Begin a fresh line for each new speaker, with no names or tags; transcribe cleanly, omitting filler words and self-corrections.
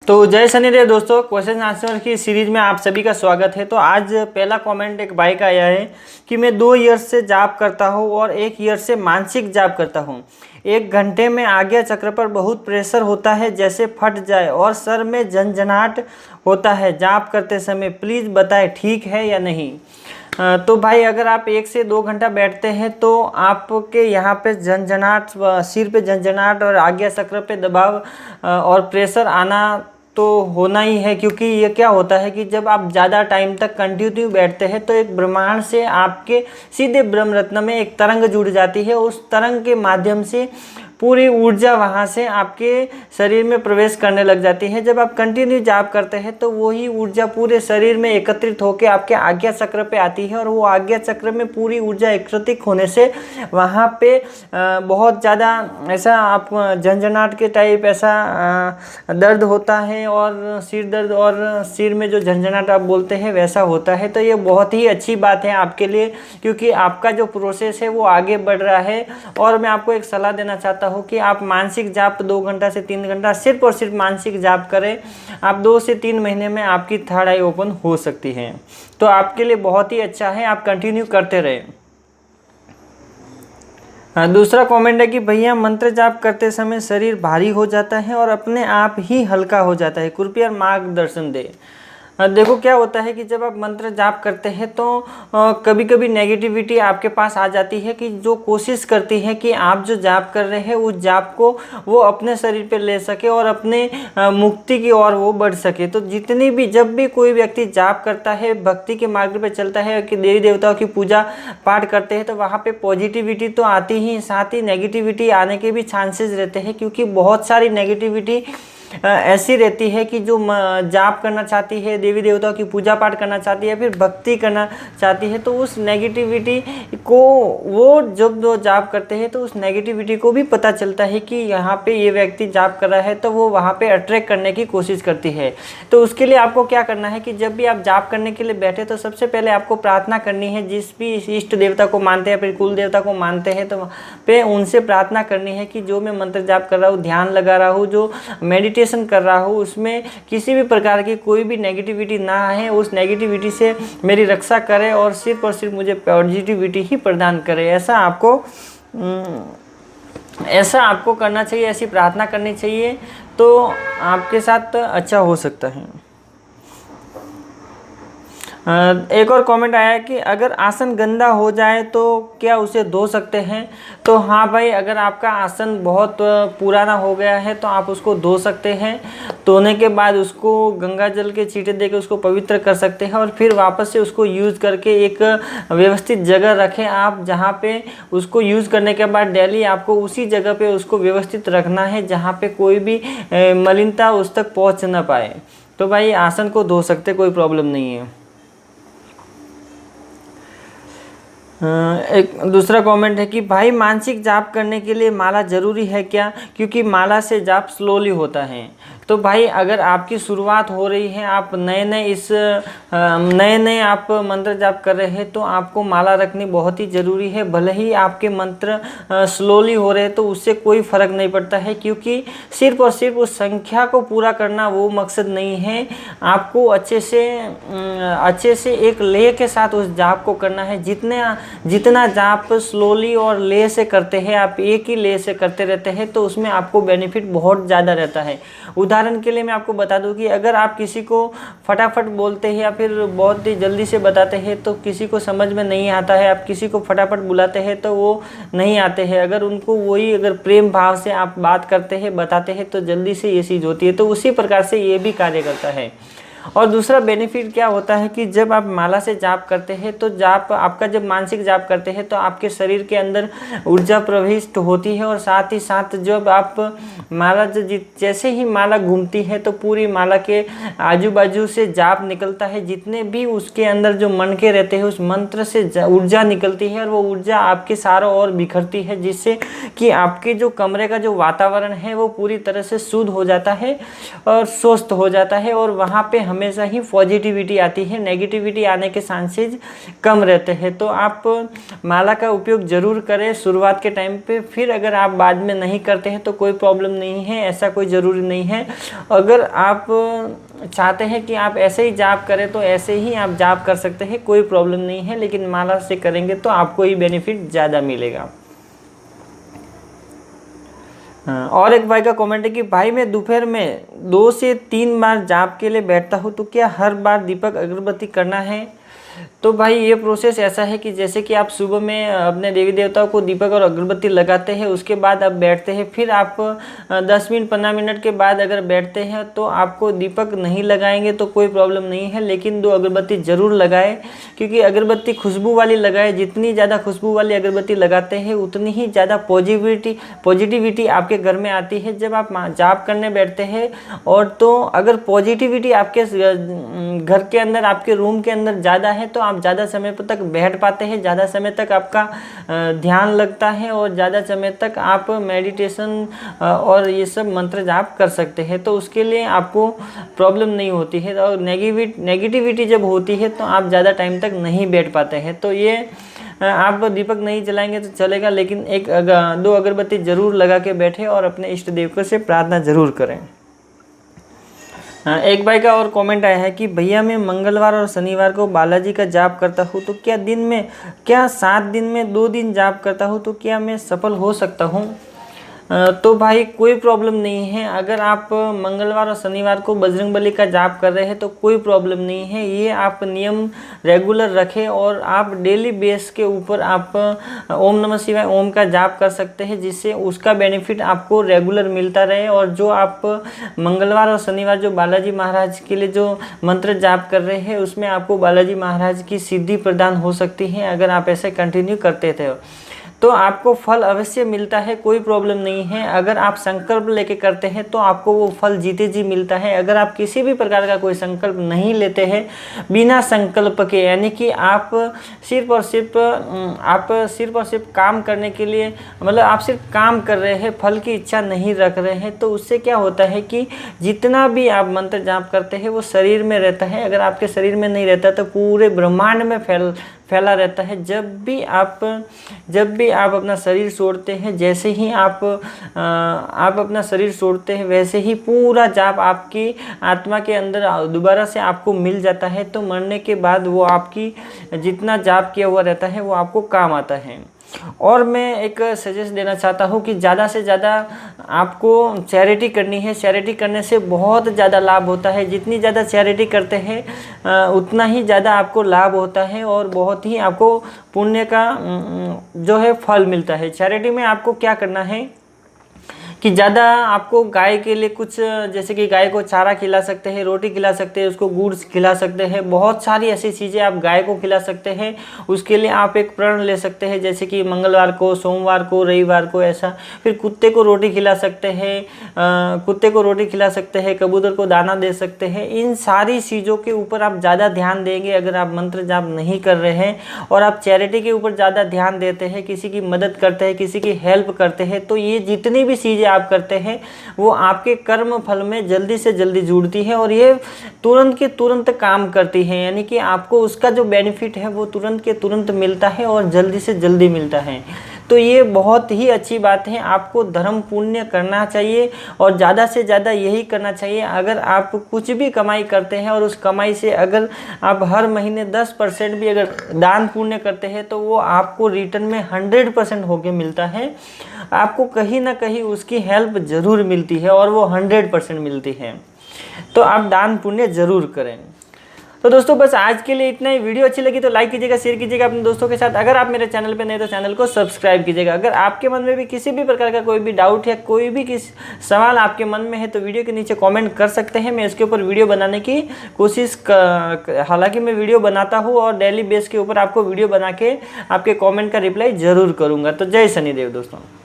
तो जय शनिदेव दोस्तों, क्वेश्चन आंसर की सीरीज में आप सभी का स्वागत है। तो आज पहला कमेंट एक भाई का आया है कि मैं 2 ईयर से जाप करता हूँ और 1 ईयर से मानसिक जाप करता हूँ। 1 घंटे में आज्ञा चक्र पर बहुत प्रेशर होता है, जैसे फट जाए, और सर में झंझनाहट होता है जाप करते समय। प्लीज़ बताएं ठीक है या नहीं। तो भाई अगर आप 1 से 2 घंटा बैठते हैं तो आपके यहाँ पे झंझनाहट, सिर पे झंझनाहट और आज्ञा चक्र पे दबाव और प्रेशर आना तो होना ही है। क्योंकि ये क्या होता है कि जब आप ज़्यादा टाइम तक कंटिन्यू बैठते हैं तो एक ब्रह्मांड से आपके सीधे ब्रह्म रत्न में एक तरंग जुड़ जाती है। उस तरंग के माध्यम से पूरी ऊर्जा वहाँ से आपके शरीर में प्रवेश करने लग जाती है। जब आप कंटिन्यू जाप करते हैं तो वही ऊर्जा पूरे शरीर में एकत्रित होकर आपके आज्ञा चक्र पे आती है, और वो आज्ञा चक्र में पूरी ऊर्जा एकत्रित होने से वहाँ पे बहुत ज़्यादा ऐसा आप झंझनाहट के टाइप ऐसा दर्द होता है, और सिर दर्द और सिर में जो झंझनाहट आप बोलते हैं वैसा होता है। तो ये बहुत ही अच्छी बात है आपके लिए, क्योंकि आपका जो प्रोसेस है वो आगे बढ़ रहा है। और मैं आपको एक सलाह देना चाहता हूँ कि आप मानसिक जाप 2 घंटा से 3 घंटा सिर्फ और सिर्फ मानसिक जाप करें। आप 2 से 3 महीने में आपकी थर्ड आई ओपन हो सकती है। तो आपके लिए बहुत ही अच्छा है, आप कंटिन्यू करते रहें। दूसरा कमेंट है कि भैया मंत्र जाप करते समय शरीर भारी हो जाता है और अपने आप ही हल्का हो जाता है, कृपया मार्गदर्शन दे। देखो क्या होता है कि जब आप मंत्र जाप करते हैं तो कभी कभी नेगेटिविटी आपके पास आ जाती है, कि जो कोशिश करती है कि आप जो जाप कर रहे हैं उस जाप को वो अपने शरीर पे ले सके और अपने मुक्ति की ओर वो बढ़ सके। तो जितनी भी जब भी कोई व्यक्ति जाप करता है, भक्ति के मार्ग पे चलता है, कि देवी देवताओं की पूजा पाठ करते हैं, तो वहाँ पर पॉजिटिविटी तो आती ही, साथ ही नेगेटिविटी आने के भी चांसेस रहते हैं। क्योंकि बहुत सारी नेगेटिविटी ऐसी रहती है कि जो जाप करना चाहती है, देवी देवताओं की पूजा पाठ करना चाहती है, फिर भक्ति करना चाहती है, तो उस नेगेटिविटी को वो जब वो जाप करते हैं तो उस नेगेटिविटी को भी पता चलता है कि यहाँ पे ये व्यक्ति जाप कर रहा है, तो वो वहाँ पे अट्रैक्ट करने की कोशिश करती है। तो उसके लिए आपको क्या करना है कि जब भी आप जाप करने के लिए बैठे तो सबसे पहले आपको प्रार्थना करनी है। जिस भी इष्ट देवता को मानते हैं, फिर कुल देवता को मानते हैं, तो पे उनसे प्रार्थना करनी है कि जो मैं मंत्र जाप कर रहा हूँ, ध्यान लगा रहा हूँ, जो मेडिटेशन कर रहा हूँ, उसमें किसी भी प्रकार की कोई भी नेगेटिविटी ना आए, उस नेगेटिविटी से मेरी रक्षा करे और सिर्फ मुझे पॉजिटिविटी ही प्रदान करे। ऐसा आपको करना चाहिए, ऐसी प्रार्थना करनी चाहिए, तो आपके साथ अच्छा हो सकता है। एक और कमेंट आया है कि अगर आसन गंदा हो जाए तो क्या उसे धो सकते हैं। तो हाँ भाई, अगर आपका आसन बहुत पुराना हो गया है तो आप उसको धो सकते हैं। धोने के बाद उसको गंगा जल के छींटे देकर उसको पवित्र कर सकते हैं, और फिर वापस से उसको यूज़ करके एक व्यवस्थित जगह रखें आप, जहाँ पे उसको यूज़ करने के बाद डेली आपको उसी जगह पे उसको व्यवस्थित रखना है, जहाँ पे कोई भी मलिनता उस तक पहुँच ना पाए। तो भाई आसन को धो सकते, कोई प्रॉब्लम नहीं है। एक दूसरा कमेंट है कि भाई मानसिक जाप करने के लिए माला ज़रूरी है क्या, क्योंकि माला से जाप स्लोली होता है। तो भाई अगर आपकी शुरुआत हो रही है, आप नए आप मंत्र जाप कर रहे हैं, तो आपको माला रखनी बहुत ही ज़रूरी है। भले ही आपके मंत्र स्लोली हो रहे हैं तो उससे कोई फ़र्क नहीं पड़ता है, क्योंकि सिर्फ और सिर्फ उस संख्या को पूरा करना वो मकसद नहीं है। आपको अच्छे से एक लय के साथ उस जाप को करना है। जितना जाप स्लोली और लय से करते हैं, आप एक ही लय से करते रहते हैं, तो उसमें आपको बेनिफिट बहुत ज़्यादा रहता है। उदाहरण के लिए मैं आपको बता दूं कि अगर आप किसी को फटाफट बोलते हैं या फिर बहुत ही जल्दी से बताते हैं तो किसी को समझ में नहीं आता है। आप किसी को फटाफट बुलाते हैं तो वो नहीं आते हैं। अगर उनको अगर प्रेम भाव से आप बात करते हैं, बताते हैं, तो जल्दी से ये चीज़ होती है। तो उसी प्रकार से ये भी कार्य करता है। और दूसरा बेनिफिट क्या होता है कि जब आप माला से जाप करते हैं तो जब मानसिक जाप करते हैं तो आपके शरीर के अंदर ऊर्जा प्रविष्ट होती है, और साथ ही साथ जब आप माला जैसे ही माला घूमती है तो पूरी माला के आजू बाजू से जाप निकलता है। जितने भी उसके अंदर जो मन के रहते हैं उस मंत्र से ऊर्जा निकलती है, और वो ऊर्जा आपके चारों ओर बिखरती है, जिससे कि आपके जो कमरे का जो वातावरण है वो पूरी तरह से शुद्ध हो जाता है और स्वस्थ हो जाता है। और वहाँ पे हमेशा ही पॉजिटिविटी आती है, नेगेटिविटी आने के चांसेज कम रहते हैं। तो आप माला का उपयोग ज़रूर करें शुरुआत के टाइम पे, फिर अगर आप बाद में नहीं करते हैं तो कोई प्रॉब्लम नहीं है, ऐसा कोई ज़रूरी नहीं है। अगर आप चाहते हैं कि आप ऐसे ही जाप करें तो ऐसे ही आप जाप कर सकते हैं, कोई प्रॉब्लम नहीं है, लेकिन माला से करेंगे तो आपको ही बेनिफिट ज़्यादा मिलेगा। और एक भाई का कमेंट है कि भाई मैं दोपहर में 2 से 3 बार जाप के लिए बैठता हूँ, तो क्या हर बार दीपक अगरबत्ती करना है? तो भाई ये प्रोसेस ऐसा है कि जैसे कि आप सुबह में अपने देवी देवताओं को दीपक और अगरबत्ती लगाते हैं, उसके बाद आप बैठते हैं, फिर आप 10 मिनट 15 मिनट के बाद अगर बैठते हैं तो आपको दीपक नहीं लगाएंगे तो कोई प्रॉब्लम नहीं है, लेकिन 2 अगरबत्ती ज़रूर लगाएं, क्योंकि अगरबत्ती खुशबू वाली लगाएं। जितनी ज़्यादा खुशबू वाली अगरबत्ती लगाते हैं उतनी ही ज़्यादा पॉजिटिविटी आपके घर में आती है जब आप जाप करने बैठते हैं। और तो अगर पॉजिटिविटी आपके घर के अंदर, आपके रूम के अंदर ज़्यादा है तो आप ज़्यादा समय तक बैठ पाते हैं, ज़्यादा समय तक आपका ध्यान लगता है और ज़्यादा समय तक आप मेडिटेशन और ये सब मंत्र जाप कर सकते हैं। तो उसके लिए आपको प्रॉब्लम नहीं होती है। और नेगेटिविटी जब होती है तो आप ज़्यादा टाइम तक नहीं बैठ पाते हैं। तो ये आप दीपक नहीं जलाएंगे तो चलेगा, लेकिन 2 अगरबत्ती ज़रूर लगा के बैठे और अपने इष्ट देव से प्रार्थना ज़रूर करें। एक भाई का और कमेंट आया है कि भैया मैं मंगलवार और शनिवार को बालाजी का जाप करता हूँ, तो क्या 7 दिन में 2 दिन जाप करता हूँ तो क्या मैं सफल हो सकता हूँ? तो भाई कोई प्रॉब्लम नहीं है। अगर आप मंगलवार और शनिवार को बजरंगबली का जाप कर रहे हैं तो कोई प्रॉब्लम नहीं है। ये आप नियम रेगुलर रखें और आप डेली बेस के ऊपर आप ओम नमः शिवाय ओम का जाप कर सकते हैं, जिससे उसका बेनिफिट आपको रेगुलर मिलता रहे। और जो आप मंगलवार और शनिवार जो बालाजी महाराज के लिए जो मंत्र जाप कर रहे हैं उसमें आपको बालाजी महाराज की सिद्धि प्रदान हो सकती है। अगर आप ऐसे कंटिन्यू करते थे तो आपको फल अवश्य मिलता है, कोई प्रॉब्लम नहीं है। अगर आप संकल्प लेके करते हैं तो आपको वो फल जीते जी मिलता है। अगर आप किसी भी प्रकार का कोई संकल्प नहीं लेते हैं, बिना संकल्प के, यानी कि आप सिर्फ और सिर्फ काम करने के लिए, मतलब आप सिर्फ काम कर रहे हैं, फल की इच्छा नहीं रख रहे हैं, तो उससे क्या होता है कि जितना भी आप मंत्र जाप करते हैं वो शरीर में रहता है। अगर आपके शरीर में नहीं रहता तो पूरे ब्रह्मांड में फैला रहता है। जब भी आप अपना शरीर छोड़ते हैं, जैसे ही आप अपना शरीर छोड़ते हैं वैसे ही पूरा जाप आपकी आत्मा के अंदर दोबारा से आपको मिल जाता है। तो मरने के बाद वो आपकी जितना जाप किया हुआ रहता है वो आपको काम आता है। और मैं एक सजेस्ट देना चाहता हूँ कि ज़्यादा से ज़्यादा आपको चैरिटी करनी है। चैरिटी करने से बहुत ज़्यादा लाभ होता है। जितनी ज़्यादा चैरिटी करते हैं उतना ही ज़्यादा आपको लाभ होता है और बहुत ही आपको पुण्य का जो है फल मिलता है। चैरिटी में आपको क्या करना है कि ज़्यादा आपको गाय के लिए कुछ, जैसे कि गाय को चारा खिला सकते हैं, रोटी खिला सकते हैं, उसको गुड़ खिला सकते हैं, बहुत सारी ऐसी चीज़ें आप गाय को खिला सकते हैं। उसके लिए आप एक प्रण ले सकते हैं, जैसे कि मंगलवार को, सोमवार को, रविवार को, ऐसा। फिर कुत्ते को रोटी खिला सकते हैं, कबूतर को दाना दे सकते हैं। इन सारी चीज़ों के ऊपर आप ज़्यादा ध्यान देंगे अगर आप मंत्र जाप नहीं कर रहे हैं और आप चैरिटी के ऊपर ज़्यादा ध्यान देते हैं, किसी की मदद करते हैं, किसी की हेल्प करते हैं, तो ये जितनी भी चीज़ें आप करते हैं वो आपके कर्म फल में जल्दी से जल्दी जुड़ती है और ये तुरंत के तुरंत काम करती है। यानी कि आपको उसका जो बेनिफिट है वो तुरंत के तुरंत मिलता है और जल्दी से जल्दी मिलता है। तो ये बहुत ही अच्छी बात है। आपको धर्म पुण्य करना चाहिए और ज़्यादा से ज़्यादा यही करना चाहिए। अगर आप कुछ भी कमाई करते हैं और उस कमाई से अगर आप हर महीने 10% भी अगर दान पुण्य करते हैं तो वो आपको रिटर्न में 100% होके मिलता है। आपको कहीं ना कहीं उसकी हेल्प ज़रूर मिलती है और वो 100% मिलती है। तो आप दान पुण्य ज़रूर करें। तो दोस्तों बस आज के लिए इतना ही। वीडियो अच्छी लगी तो लाइक कीजिएगा, शेयर कीजिएगा अपने दोस्तों के साथ। अगर आप मेरे चैनल पे नए तो चैनल को सब्सक्राइब कीजिएगा। अगर आपके मन में भी किसी भी प्रकार का कोई भी डाउट या कोई भी सवाल आपके मन में है तो वीडियो के नीचे कमेंट कर सकते हैं। मैं इसके ऊपर वीडियो बनाने की कोशिश हालांकि मैं वीडियो बनाता हूँ और डेली बेस के ऊपर आपको वीडियो बना के आपके कॉमेंट का रिप्लाई ज़रूर करूँगा। तो जय शनिदेव दोस्तों।